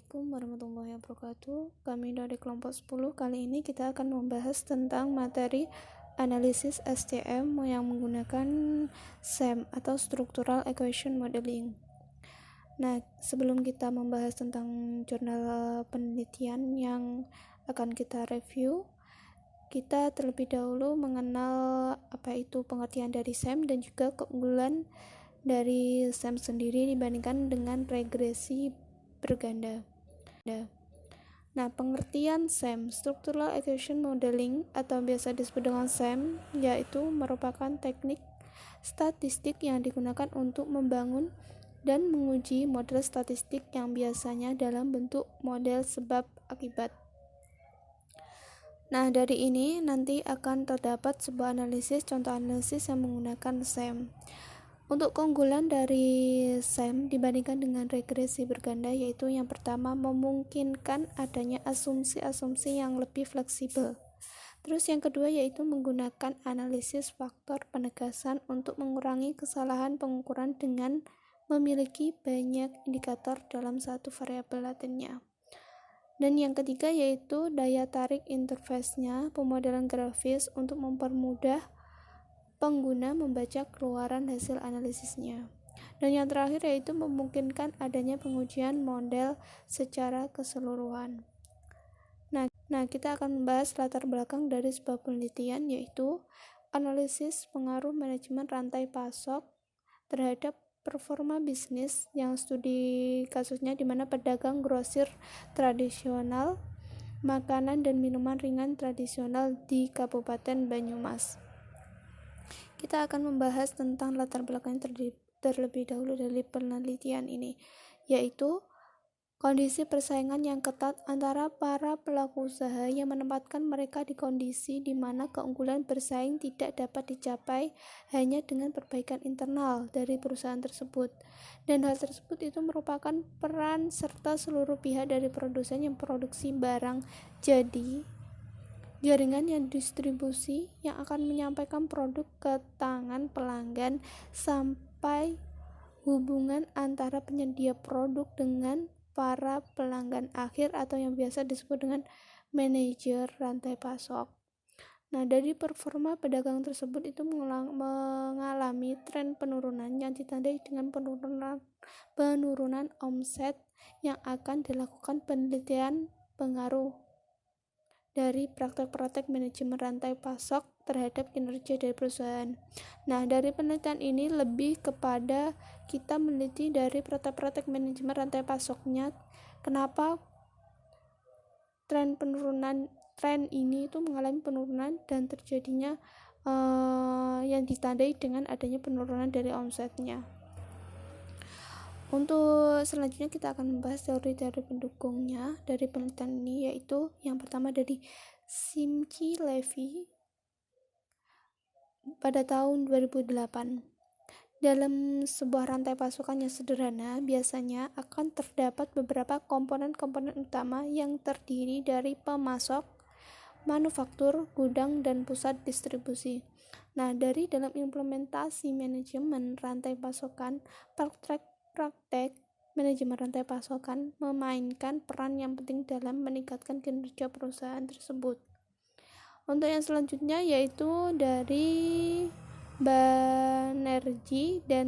Assalamualaikum warahmatullahi wabarakatuh. Kami dari kelompok 10. Kali ini kita akan membahas tentang materi analisis SCM yang menggunakan SEM atau Structural Equation Modeling. Nah, sebelum kita membahas tentang jurnal penelitian yang akan kita review, kita terlebih dahulu mengenal apa itu pengertian dari SEM dan juga keunggulan dari SEM sendiri dibandingkan dengan regresi berganda. Nah, pengertian SEM, Structural Equation Modeling, atau biasa disebut dengan SEM, yaitu merupakan teknik statistik yang digunakan untuk membangun dan menguji model statistik yang biasanya dalam bentuk model sebab akibat. Nah, dari ini nanti akan terdapat sebuah contoh analisis yang menggunakan SEM. Untuk keunggulan dari SEM dibandingkan dengan regresi berganda, yaitu yang pertama memungkinkan adanya asumsi-asumsi yang lebih fleksibel. Terus yang kedua yaitu menggunakan analisis faktor penegasan untuk mengurangi kesalahan pengukuran dengan memiliki banyak indikator dalam satu variabel latennya. Dan yang ketiga yaitu daya tarik interface-nya, pemodelan grafis untuk mempermudah pengguna membaca keluaran hasil analisisnya. Dan yang terakhir yaitu memungkinkan adanya pengujian model secara keseluruhan. Nah, kita akan membahas latar belakang dari sebuah penelitian, yaitu analisis pengaruh manajemen rantai pasok terhadap performa bisnis, yang studi kasusnya di mana pedagang grosir tradisional makanan dan minuman ringan tradisional di Kabupaten Banyumas. Kita akan membahas tentang latar belakang terlebih dahulu dari penelitian ini, yaitu kondisi persaingan yang ketat antara para pelaku usaha yang menempatkan mereka di kondisi di mana keunggulan bersaing tidak dapat dicapai hanya dengan perbaikan internal dari perusahaan tersebut. Dan hal tersebut itu merupakan peran serta seluruh pihak dari produsen yang produksi barang jadi jaringan yang distribusi yang akan menyampaikan produk ke tangan pelanggan sampai hubungan antara penyedia produk dengan para pelanggan akhir atau yang biasa disebut dengan manajer rantai pasok. Nah, dari performa pedagang tersebut itu mengalami tren penurunan yang ditandai dengan penurunan omset yang akan dilakukan penelitian pengaruh dari praktek-praktek manajemen rantai pasok terhadap kinerja dari perusahaan. Nah, dari penelitian ini lebih kepada kita meneliti dari praktek-praktek manajemen rantai pasoknya, kenapa tren ini itu mengalami penurunan dan terjadinya yang ditandai dengan adanya penurunan dari omsetnya. Untuk selanjutnya kita akan membahas teori-teori pendukungnya dari penelitian ini, yaitu yang pertama dari Simchi Levy pada tahun 2008. Dalam sebuah rantai pasokan yang sederhana, biasanya akan terdapat beberapa komponen-komponen utama yang terdiri dari pemasok, manufaktur, gudang, dan pusat distribusi. Nah, dari dalam implementasi manajemen rantai pasokan, praktek manajemen rantai pasokan memainkan peran yang penting dalam meningkatkan kinerja perusahaan tersebut. Untuk yang selanjutnya yaitu dari Banerjee dan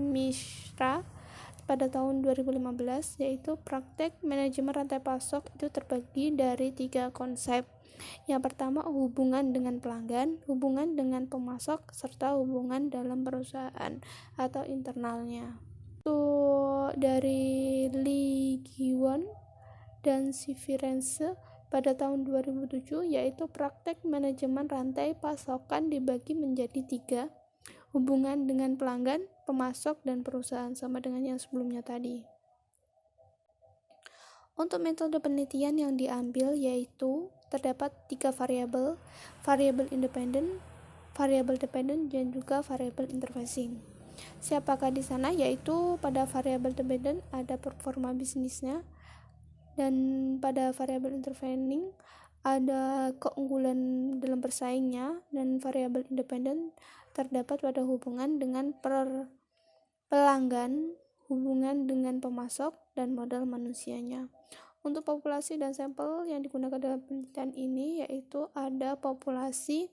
Mishra pada tahun 2015, yaitu praktek manajemen rantai pasok itu terbagi dari 3 konsep. Yang pertama, hubungan dengan pelanggan, hubungan dengan pemasok, serta hubungan dalam perusahaan atau internalnya. Dari Lee Gi-won dan Sivirense pada tahun 2007, yaitu praktek manajemen rantai pasokan dibagi menjadi 3, hubungan dengan pelanggan, pemasok, dan perusahaan, sama dengan yang sebelumnya tadi. Untuk metode penelitian yang diambil yaitu terdapat 3 variabel, variabel independen, variabel dependen, dan juga variabel interfacing. Siapakah di sana? Yaitu pada variabel dependen ada performa bisnisnya, dan pada variabel intervening ada keunggulan dalam bersaingnya, dan variabel independen terdapat pada hubungan dengan pelanggan, hubungan dengan pemasok, dan modal manusianya. Untuk populasi dan sampel yang digunakan dalam penelitian ini yaitu ada populasinya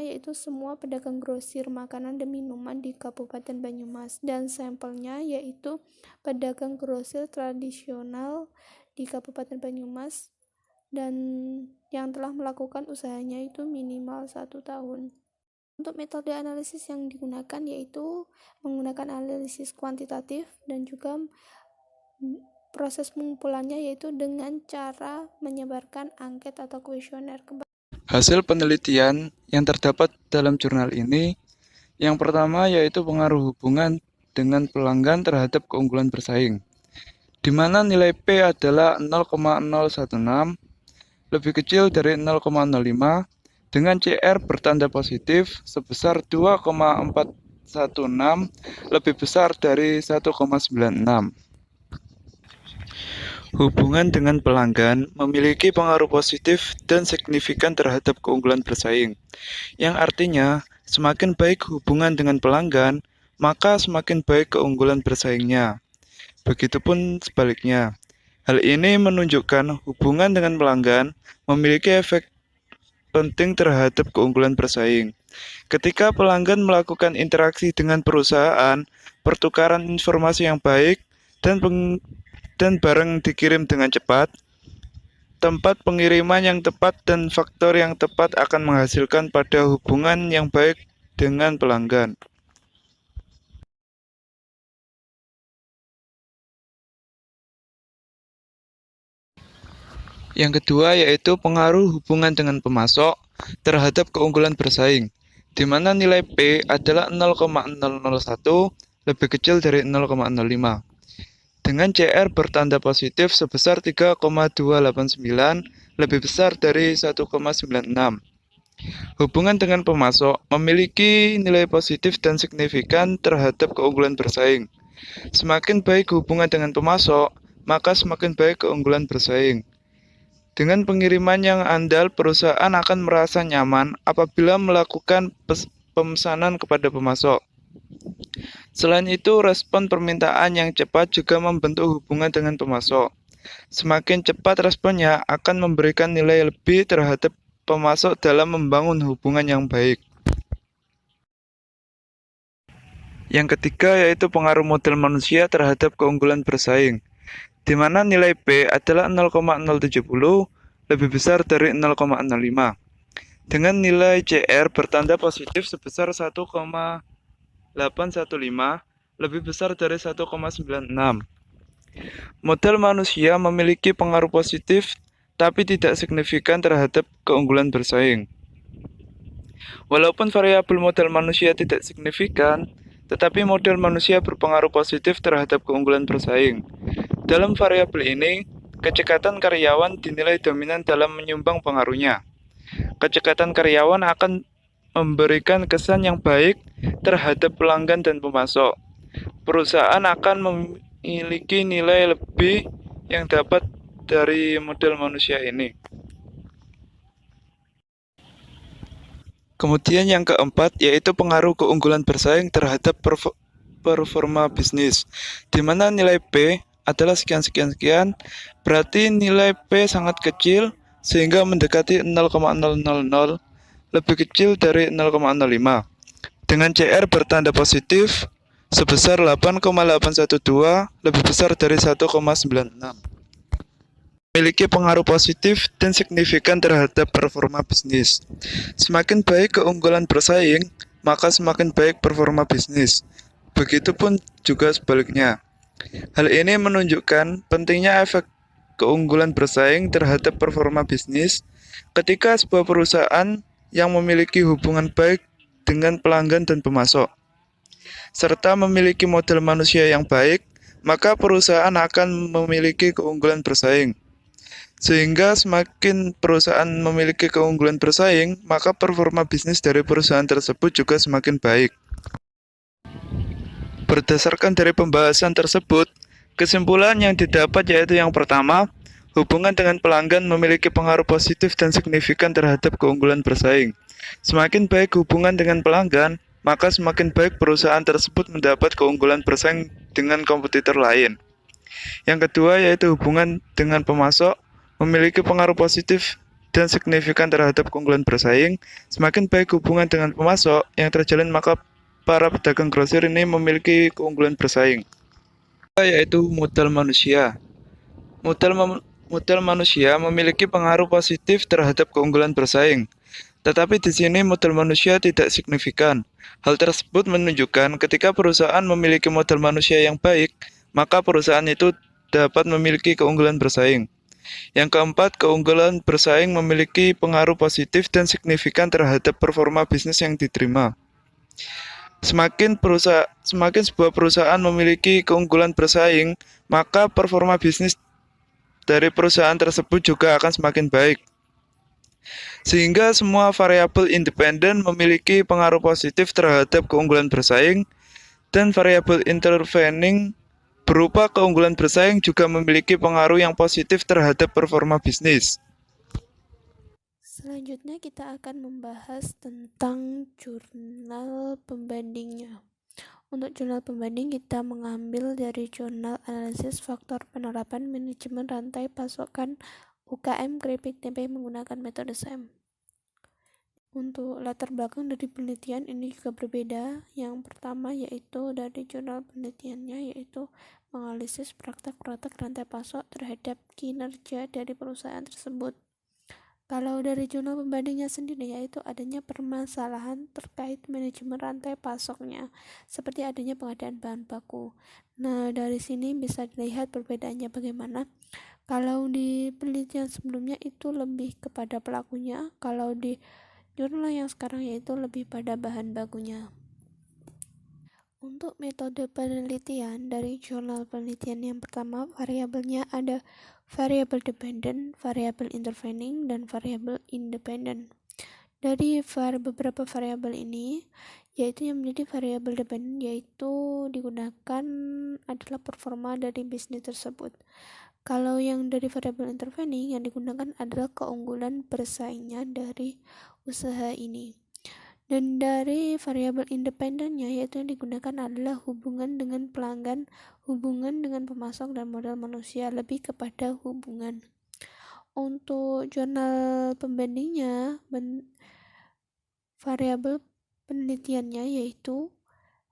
yaitu semua pedagang grosir makanan dan minuman di Kabupaten Banyumas, dan sampelnya yaitu pedagang grosir tradisional di Kabupaten Banyumas dan yang telah melakukan usahanya itu minimal 1 tahun. Untuk metode analisis yang digunakan yaitu menggunakan analisis kuantitatif dan juga proses pengumpulannya yaitu dengan cara menyebarkan angket atau kuesioner. Hasil penelitian yang terdapat dalam jurnal ini, yang pertama yaitu pengaruh hubungan dengan pelanggan terhadap keunggulan bersaing, di mana nilai P adalah 0,016, lebih kecil dari 0,05, dengan CR bertanda positif sebesar 2,416, lebih besar dari 1,96. Hubungan dengan pelanggan memiliki pengaruh positif dan signifikan terhadap keunggulan bersaing, yang artinya semakin baik hubungan dengan pelanggan, maka semakin baik keunggulan bersaingnya. Begitupun sebaliknya. Hal ini menunjukkan hubungan dengan pelanggan memiliki efek penting terhadap keunggulan bersaing. Ketika pelanggan melakukan interaksi dengan perusahaan, pertukaran informasi yang baik, dan barang dikirim dengan cepat, tempat pengiriman yang tepat dan faktor yang tepat akan menghasilkan pada hubungan yang baik dengan pelanggan. Yang kedua yaitu pengaruh hubungan dengan pemasok terhadap keunggulan bersaing, di mana nilai P adalah 0,001, lebih kecil dari 0,05. Dengan CR bertanda positif sebesar 3,289, lebih besar dari 1,96. Hubungan dengan pemasok memiliki nilai positif dan signifikan terhadap keunggulan bersaing. Semakin baik hubungan dengan pemasok, maka semakin baik keunggulan bersaing. Dengan pengiriman yang andal, perusahaan akan merasa nyaman apabila melakukan pemesanan kepada pemasok. Selain itu, respon permintaan yang cepat juga membentuk hubungan dengan pemasok. Semakin cepat responnya akan memberikan nilai lebih terhadap pemasok dalam membangun hubungan yang baik. Yang ketiga yaitu pengaruh modal manusia terhadap keunggulan bersaing, di mana nilai P adalah 0,070, lebih besar dari 0,05. Dengan nilai CR bertanda positif sebesar 815, lebih besar dari 1,96. Modal manusia memiliki pengaruh positif tapi tidak signifikan terhadap keunggulan bersaing. Walaupun variabel modal manusia tidak signifikan, tetapi modal manusia berpengaruh positif terhadap keunggulan bersaing. Dalam variabel ini, kecekatan karyawan dinilai dominan dalam menyumbang pengaruhnya. Kecekatan karyawan akan memberikan kesan yang baik terhadap pelanggan dan pemasok. Perusahaan akan memiliki nilai lebih yang dapat dari modal manusia ini. Kemudian yang keempat yaitu pengaruh keunggulan bersaing terhadap performa bisnis, di mana nilai P adalah sekian-sekian-sekian, berarti nilai P sangat kecil sehingga mendekati 0,000, lebih kecil dari 0,05. Dengan CR bertanda positif sebesar 8,812, lebih besar dari 1,96. Memiliki pengaruh positif dan signifikan terhadap performa bisnis. Semakin baik keunggulan bersaing, maka semakin baik performa bisnis. Begitupun juga sebaliknya. Hal ini menunjukkan pentingnya efek keunggulan bersaing terhadap performa bisnis ketika sebuah perusahaan yang memiliki hubungan baik dengan pelanggan dan pemasok, serta memiliki modal manusia yang baik, maka perusahaan akan memiliki keunggulan bersaing. Sehingga semakin perusahaan memiliki keunggulan bersaing, maka performa bisnis dari perusahaan tersebut juga semakin baik. Berdasarkan dari pembahasan tersebut, kesimpulan yang didapat yaitu yang pertama, hubungan dengan pelanggan memiliki pengaruh positif dan signifikan terhadap keunggulan bersaing. Semakin baik hubungan dengan pelanggan, maka semakin baik perusahaan tersebut mendapat keunggulan bersaing dengan kompetitor lain. Yang kedua yaitu hubungan dengan pemasok memiliki pengaruh positif dan signifikan terhadap keunggulan bersaing. Semakin baik hubungan dengan pemasok yang terjalin, maka para pedagang grosir ini memiliki keunggulan bersaing. Yaitu modal manusia. Modal manusia memiliki pengaruh positif terhadap keunggulan bersaing. Tetapi di sini modal manusia tidak signifikan. Hal tersebut menunjukkan ketika perusahaan memiliki modal manusia yang baik, maka perusahaan itu dapat memiliki keunggulan bersaing. Yang keempat, keunggulan bersaing memiliki pengaruh positif dan signifikan terhadap performa bisnis yang diterima. Semakin sebuah perusahaan memiliki keunggulan bersaing, maka performa bisnis dari perusahaan tersebut juga akan semakin baik. Sehingga semua variabel independen memiliki pengaruh positif terhadap keunggulan bersaing, dan variabel intervening berupa keunggulan bersaing juga memiliki pengaruh yang positif terhadap performa bisnis. Selanjutnya kita akan membahas tentang jurnal pembandingnya. Untuk jurnal pembanding kita mengambil dari jurnal analisis faktor penerapan manajemen rantai pasokan UKM keripik tempe menggunakan metode SEM. Untuk latar belakang dari penelitian ini juga berbeda. Yang pertama yaitu dari jurnal penelitiannya yaitu menganalisis praktek-praktek rantai pasok terhadap kinerja dari perusahaan tersebut. Kalau dari jurnal pembandingnya sendiri yaitu adanya permasalahan terkait manajemen rantai pasoknya, seperti adanya pengadaan bahan baku. Nah, dari sini bisa dilihat perbedaannya bagaimana. Kalau di penelitian sebelumnya itu lebih kepada pelakunya, kalau di jurnal yang sekarang yaitu lebih pada bahan bakunya. Untuk metode penelitian dari jurnal penelitian yang pertama, variabelnya ada variabel dependent, variabel intervening, dan variabel independent. Dari beberapa variabel ini, yaitu yang menjadi variabel dependent yaitu digunakan adalah performa dari bisnis tersebut. Kalau yang dari variabel intervening yang digunakan adalah keunggulan bersaingnya dari usaha ini. Dan dari variabel independennya yaitu yang digunakan adalah hubungan dengan pelanggan, hubungan dengan pemasok, dan modal manusia, lebih kepada hubungan. Untuk jurnal pembandingnya, variabel penelitiannya yaitu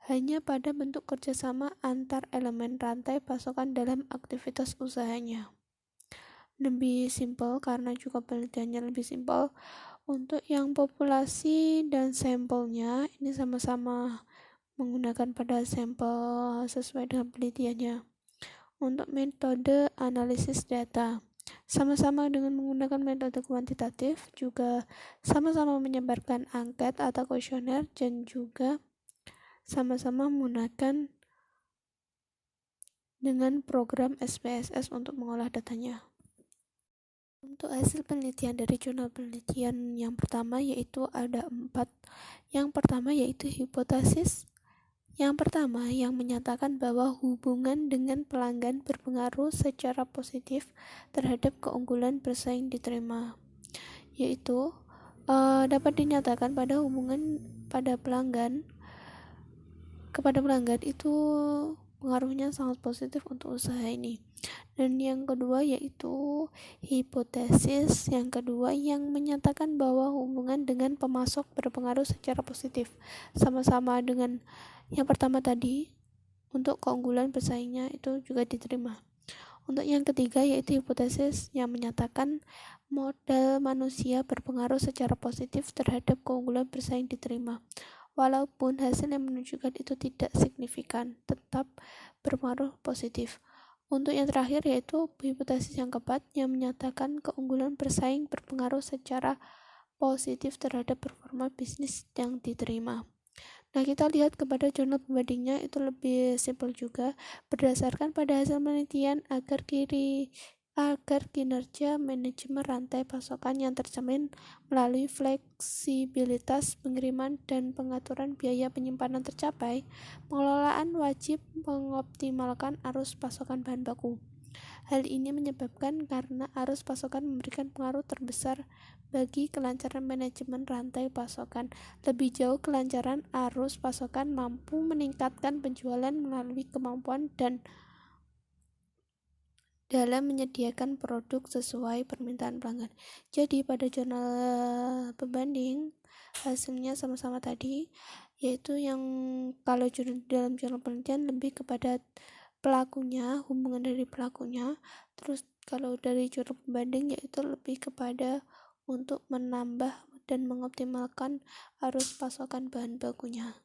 hanya pada bentuk kerjasama antar elemen rantai pasokan dalam aktivitas usahanya. Lebih simpel karena juga penelitiannya lebih simpel. Untuk yang populasi dan sampelnya ini sama-sama menggunakan pada sampel sesuai dengan penelitiannya. Untuk metode analisis data sama-sama dengan menggunakan metode kuantitatif, juga sama-sama menyebarkan angket atau kuesioner, dan juga sama-sama menggunakan dengan program SPSS untuk mengolah datanya. Untuk hasil penelitian dari jurnal penelitian yang pertama yaitu ada 4. Yang pertama yaitu hipotesis. Yang pertama yang menyatakan bahwa hubungan dengan pelanggan berpengaruh secara positif terhadap keunggulan bersaing diterima. Yaitu dapat dinyatakan pada hubungan kepada pelanggan itu pengaruhnya sangat positif untuk usaha ini. Dan yang kedua yaitu hipotesis yang kedua yang menyatakan bahwa hubungan dengan pemasok berpengaruh secara positif, sama-sama dengan yang pertama tadi. Untuk keunggulan bersaingnya itu juga diterima. Untuk yang ketiga yaitu hipotesis yang menyatakan modal manusia berpengaruh secara positif terhadap keunggulan bersaing diterima. Walaupun hasil yang menunjukkan itu tidak signifikan, tetap berpengaruh positif. Untuk yang terakhir yaitu hipotesis yang keempat yang menyatakan keunggulan bersaing berpengaruh secara positif terhadap performa bisnis yang diterima. Nah, kita lihat kepada jurnal pembandingnya itu lebih simpel juga, berdasarkan pada hasil penelitian agar kinerja manajemen rantai pasokan yang tercermin melalui fleksibilitas pengiriman dan pengaturan biaya penyimpanan tercapai, pengelolaan wajib mengoptimalkan arus pasokan bahan baku. Hal ini menyebabkan karena arus pasokan memberikan pengaruh terbesar bagi kelancaran manajemen rantai pasokan. Lebih jauh, kelancaran arus pasokan mampu meningkatkan penjualan melalui kemampuan dan dalam menyediakan produk sesuai permintaan pelanggan. Jadi pada jurnal pembanding hasilnya sama-sama tadi, yaitu yang kalau dalam jurnal penelitian lebih kepada pelakunya, hubungan dari pelakunya, terus kalau dari jurnal pembanding yaitu lebih kepada untuk menambah dan mengoptimalkan arus pasokan bahan bakunya.